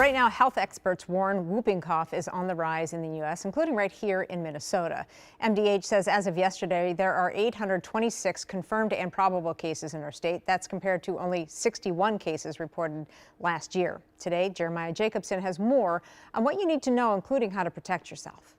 right now, health experts warn whooping cough is on the rise in the U.S., including right here in Minnesota. MDH says as of yesterday, there are 826 confirmed and probable cases in our state. That's compared to only 61 cases reported last year. Today, Jeremiah Jacobson has more on what you need to know, including how to protect yourself.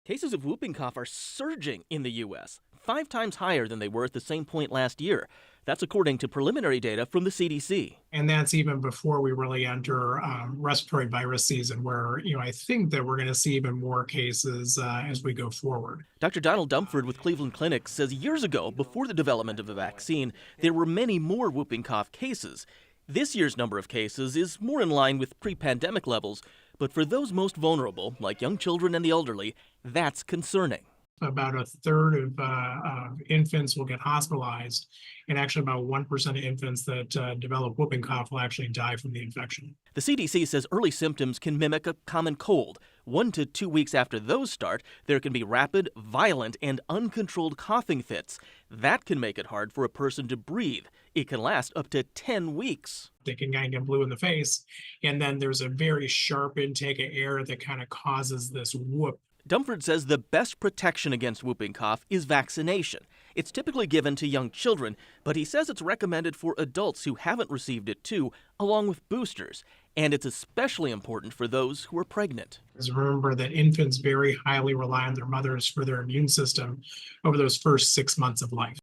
Cases of whooping cough are surging in the U.S., 5 times higher than they were at the same point last year. That's according to preliminary data from the CDC. And that's even before we really enter respiratory virus season, where I think that we're going to see even more cases as we go forward. Dr. Donald Dumford with Cleveland Clinic says years ago, before the development of a vaccine, there were many more whooping cough cases. This year's number of cases is more in line with pre-pandemic levels, but for those most vulnerable, like young children and the elderly, that's concerning. About a third of infants will get hospitalized, and actually about 1% of infants that develop whooping cough will actually die from the infection. The CDC says early symptoms can mimic a common cold. 1 to 2 weeks after those start, there can be rapid, violent, and uncontrolled coughing fits. That can make it hard for a person to breathe. It can last up to 10 weeks. They can kind of get blue in the face, and then there's a very sharp intake of air that kind of causes this whoop. Dumford says the best protection against whooping cough is vaccination. It's typically given to young children, but he says it's recommended for adults who haven't received it too, along with boosters. And it's especially important for those who are pregnant. Because remember that infants very highly rely on their mothers for their immune system over those first 6 months of life.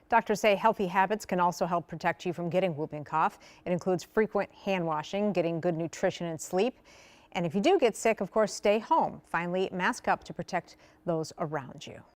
Doctors say healthy habits can also help protect you from getting whooping cough. It includes frequent hand washing, getting good nutrition and sleep. And if you do get sick, of course, stay home. Finally, mask up to protect those around you.